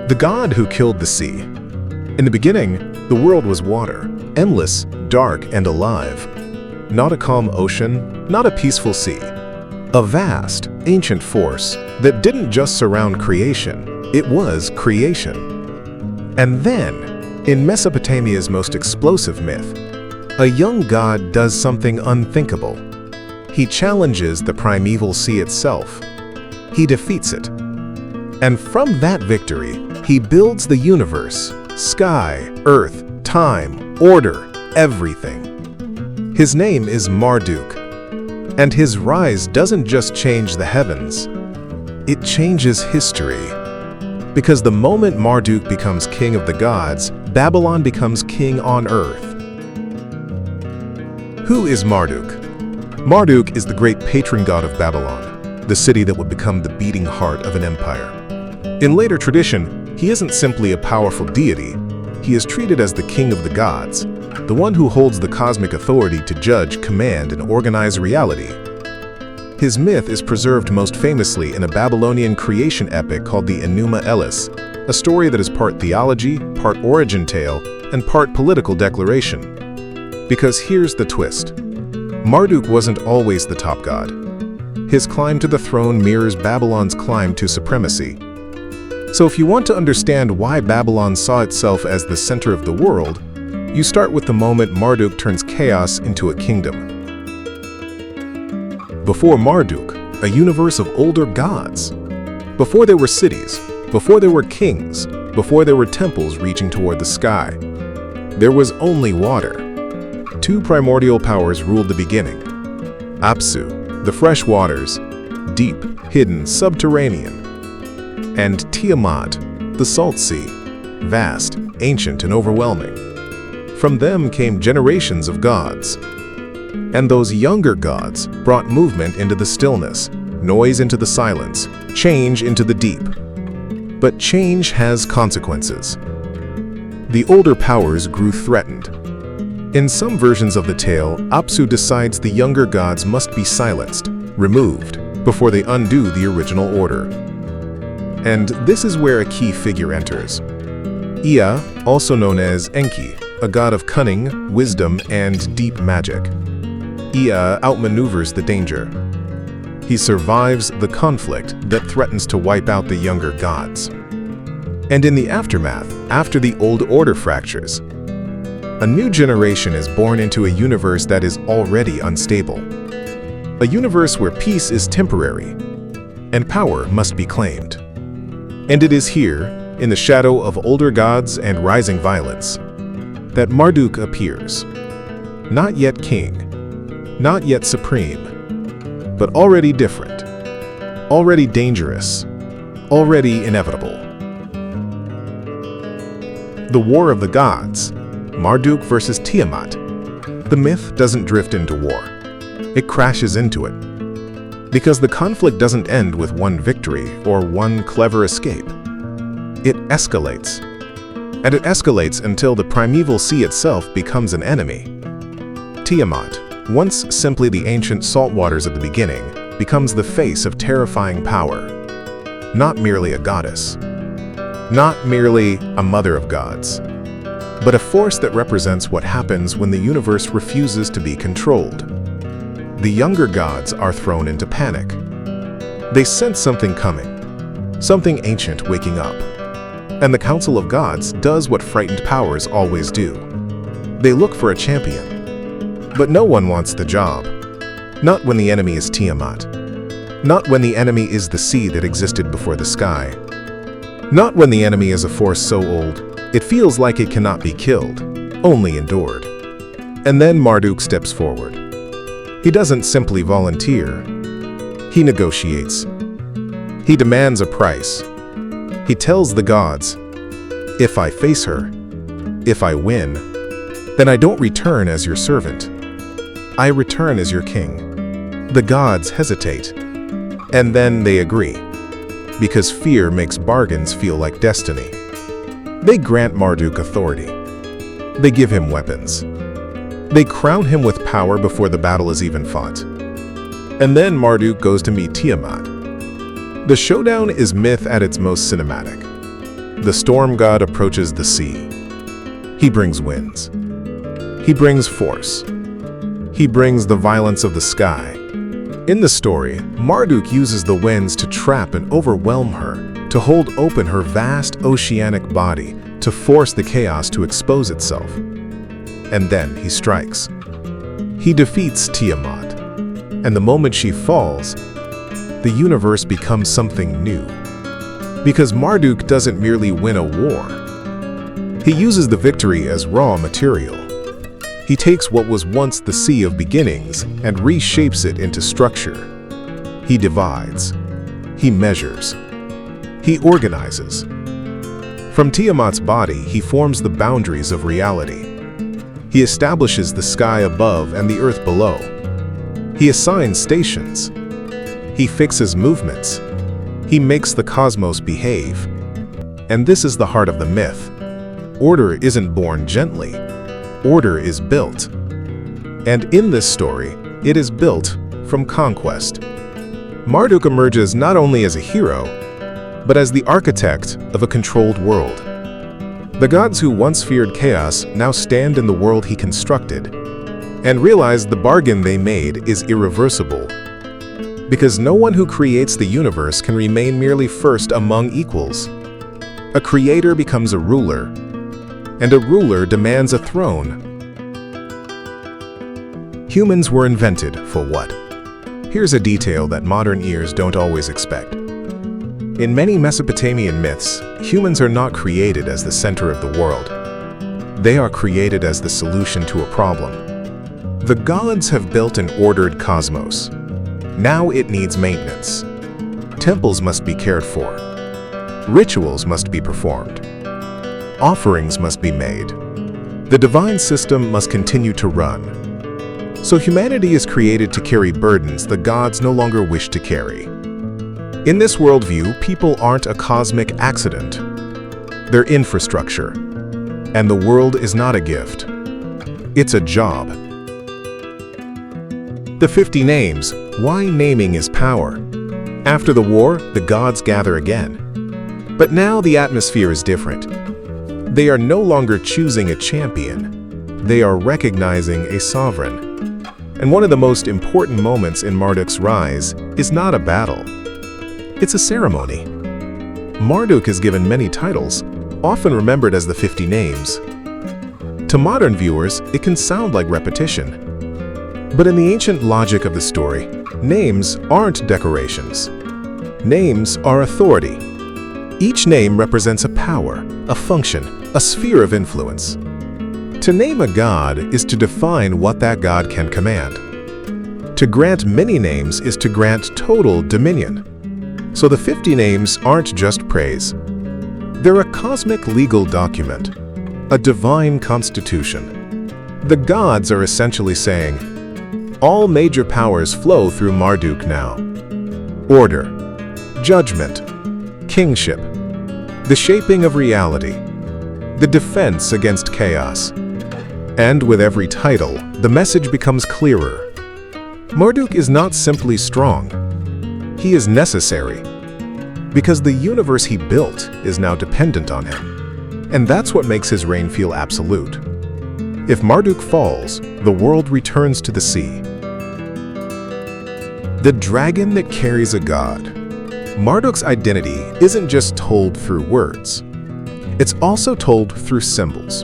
The god who killed the sea. In the beginning, the world was water, endless, dark, and alive. Not a calm ocean, not a peaceful sea. A vast, ancient force that didn't just surround creation, it was creation. And then, in Mesopotamia's most explosive myth, a young god does something unthinkable. He challenges the primeval sea itself. He defeats it. And from that victory, he builds the universe, sky, earth, time, order, everything. His name is Marduk. And his rise doesn't just change the heavens, it changes history. Because the moment Marduk becomes king of the gods, Babylon becomes king on earth. Who is Marduk? Marduk is the great patron god of Babylon, the city that would become the beating heart of an empire. In later tradition, he isn't simply a powerful deity, he is treated as the king of the gods, the one who holds the cosmic authority to judge, command, and organize reality. His myth is preserved most famously in a Babylonian creation epic called the Enūma Eliš, a story that is part theology, part origin tale, and part political declaration. Because here's the twist. Marduk wasn't always the top god. His climb to the throne mirrors Babylon's climb to supremacy. So if you want to understand why Babylon saw itself as the center of the world, you start with the moment Marduk turns chaos into a kingdom. Before Marduk, a universe of older gods. Before there were cities, before there were kings, before there were temples reaching toward the sky, there was only water. Two primordial powers ruled the beginning. Apsu, the fresh waters, deep, hidden, subterranean. And Tiamat, the salt sea, vast, ancient, and overwhelming. From them came generations of gods. And those younger gods brought movement into the stillness, noise into the silence, change into the deep. But change has consequences. The older powers grew threatened. In some versions of the tale, Apsu decides the younger gods must be silenced, removed, before they undo the original order. And this is where a key figure enters. Ea, also known as Enki, a god of cunning, wisdom, and deep magic. Ea outmaneuvers the danger. He survives the conflict that threatens to wipe out the younger gods. And in the aftermath, after the old order fractures, a new generation is born into a universe that is already unstable. A universe where peace is temporary, and power must be claimed. And it is here, in the shadow of older gods and rising violence, that Marduk appears. Not yet king, not yet supreme, but already different, already dangerous, already inevitable. The War of the Gods, Marduk versus Tiamat. The myth doesn't drift into war. It crashes into it. Because the conflict doesn't end with one victory or one clever escape. It escalates. And it escalates until the primeval sea itself becomes an enemy. Tiamat, once simply the ancient salt waters of the beginning, becomes the face of terrifying power. Not merely a goddess. Not merely a mother of gods. But a force that represents what happens when the universe refuses to be controlled. The younger gods are thrown into panic. They sense something coming, something ancient waking up. And the Council of Gods does what frightened powers always do. They look for a champion. But no one wants the job. Not when the enemy is Tiamat. Not when the enemy is the sea that existed before the sky. Not when the enemy is a force so old, it feels like it cannot be killed, only endured. And then Marduk steps forward. He doesn't simply volunteer. He negotiates. He demands a price. He tells the gods, if I face her, if I win, then I don't return as your servant. I return as your king. The gods hesitate. And then they agree. Because fear makes bargains feel like destiny. They grant Marduk authority. They give him weapons. They crown him with power before the battle is even fought. And then Marduk goes to meet Tiamat. The showdown is myth at its most cinematic. the storm god approaches the sea. He brings winds. He brings force. He brings the violence of the sky. In the story, Marduk uses the winds to trap and overwhelm her, to hold open her vast oceanic body, to force the chaos to expose itself. And then he strikes. He defeats Tiamat, and the moment she falls, the universe becomes something new. Because Marduk doesn't merely win a war. He uses the victory as raw material. He takes what was once the sea of beginnings and reshapes it into structure. He divides. He measures. He organizes. From Tiamat's body, he forms the boundaries of reality. He establishes the sky above and the earth below. He assigns stations. He fixes movements. He makes the cosmos behave. And this is the heart of the myth. Order isn't born gently. Order is built. And in this story, it is built from conquest. Marduk emerges not only as a hero, but as the architect of a controlled world. The gods who once feared chaos now stand in the world he constructed and realize the bargain they made is irreversible. Because no one who creates the universe can remain merely first among equals. A creator becomes a ruler, and a ruler demands a throne. Humans were invented for what? Here's a detail that modern ears don't always expect. In many Mesopotamian myths, humans are not created as the center of the world. They are created as the solution to a problem. The gods have built an ordered cosmos. Now it needs maintenance. Temples must be cared for. Rituals must be performed. Offerings must be made. The divine system must continue to run. So humanity is created to carry burdens the gods no longer wish to carry. In this worldview, people aren't a cosmic accident. They're infrastructure. And the world is not a gift. It's a job. The 50 names. Why naming is power. After the war, the gods gather again. But now the atmosphere is different. They are no longer choosing a champion. They are recognizing a sovereign. And one of the most important moments in Marduk's rise is not a battle. It's a ceremony. Marduk is given many titles, often remembered as the 50 names. To modern viewers, it can sound like repetition. But in the ancient logic of the story, names aren't decorations. Names are authority. Each name represents a power, a function, a sphere of influence. To name a god is to define what that god can command. To grant many names is to grant total dominion. So the 50 names aren't just praise. They're a cosmic legal document, a divine constitution. The gods are essentially saying, all major powers flow through Marduk now. Order, judgment, kingship, the shaping of reality, the defense against chaos. And with every title, the message becomes clearer. Marduk is not simply strong. He is necessary. Because the universe he built is now dependent on him. And that's what makes his reign feel absolute. If Marduk falls, the world returns to the sea. The dragon that carries a god. Marduk's identity isn't just told through words. It's also told through symbols.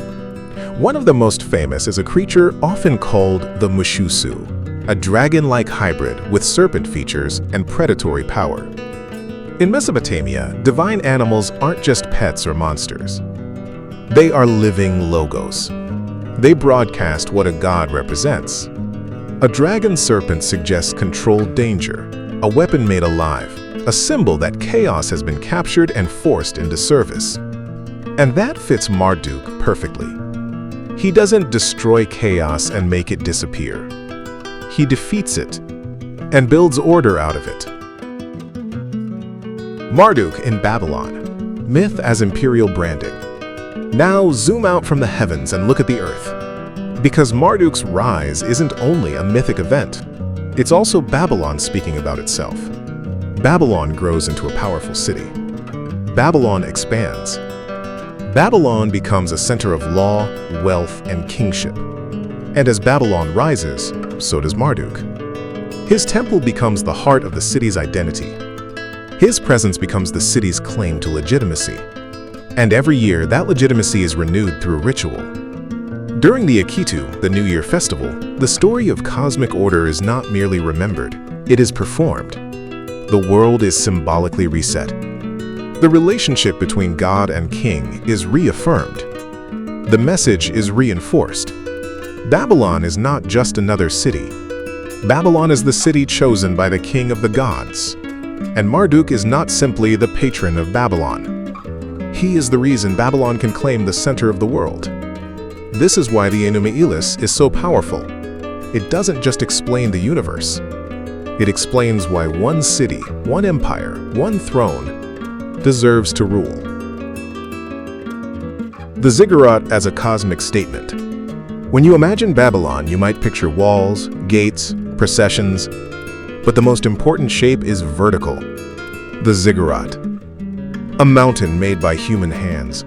One of the most famous is a creature often called the Mushusu, a dragon-like hybrid with serpent features and predatory power. In Mesopotamia, divine animals aren't just pets or monsters. They are living logos. They broadcast what a god represents. A dragon serpent suggests controlled danger, a weapon made alive, a symbol that chaos has been captured and forced into service. And that fits Marduk perfectly. He doesn't destroy chaos and make it disappear. He defeats it and builds order out of it. Marduk in Babylon, myth as imperial branding. Now zoom out from the heavens and look at the earth. Because Marduk's rise isn't only a mythic event, it's also Babylon speaking about itself. Babylon grows into a powerful city. Babylon expands. Babylon becomes a center of law, wealth, and kingship. And as Babylon rises, so does Marduk. His temple becomes the heart of the city's identity. His presence becomes the city's claim to legitimacy. And every year, that legitimacy is renewed through ritual. During the Akitu, the New Year festival, the story of cosmic order is not merely remembered, it is performed. The world is symbolically reset. The relationship between God and king is reaffirmed. The message is reinforced. Babylon is not just another city. Babylon is the city chosen by the king of the gods. And Marduk is not simply the patron of Babylon. He is the reason Babylon can claim the center of the world. This is why the Enūma Eliš is so powerful. It doesn't just explain the universe. It explains why one city, one empire, one throne deserves to rule. The ziggurat as a cosmic statement. When you imagine Babylon, you might picture walls, gates, processions, but the most important shape is vertical. The ziggurat. A mountain made by human hands.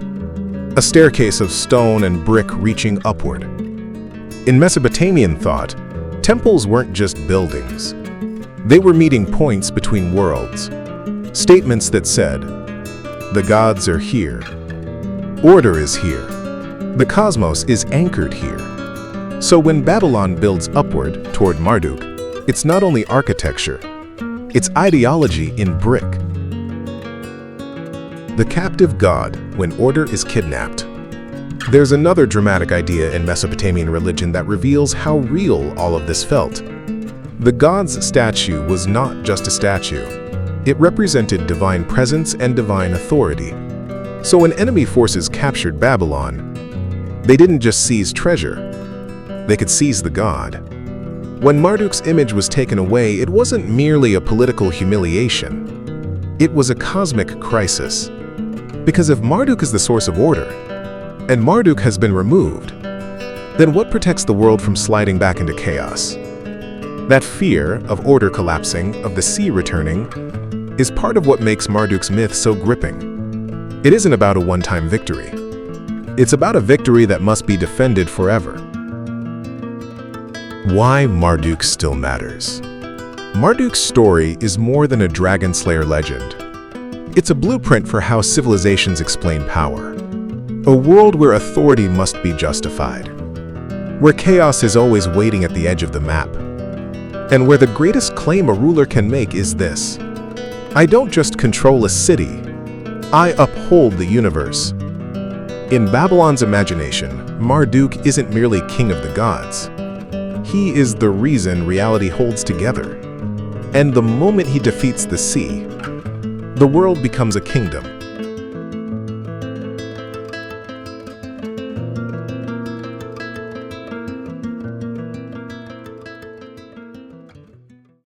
A staircase of stone and brick reaching upward. In Mesopotamian thought, temples weren't just buildings. They were meeting points between worlds. Statements that said, the gods are here. Order is here. The cosmos is anchored here. So when Babylon builds upward toward Marduk, it's not only architecture, it's ideology in brick. The captive god when order is kidnapped. There's another dramatic idea in Mesopotamian religion that reveals how real all of this felt. The god's statue was not just a statue. It represented divine presence and divine authority. So when enemy forces captured Babylon, they didn't just seize treasure, they could seize the god. When Marduk's image was taken away, it wasn't merely a political humiliation. It was a cosmic crisis. Because if Marduk is the source of order, and Marduk has been removed, then what protects the world from sliding back into chaos? That fear of order collapsing, of the sea returning, is part of what makes Marduk's myth so gripping. It isn't about a one-time victory. It's about a victory that must be defended forever. Why Marduk still matters. Marduk's story is more than a dragon slayer legend. It's a blueprint for how civilizations explain power. A world where authority must be justified. Where chaos is always waiting at the edge of the map. And where the greatest claim a ruler can make is this: I don't just control a city, I uphold the universe. In Babylon's imagination, Marduk isn't merely king of the gods. He is the reason reality holds together. And the moment he defeats the sea, the world becomes a kingdom.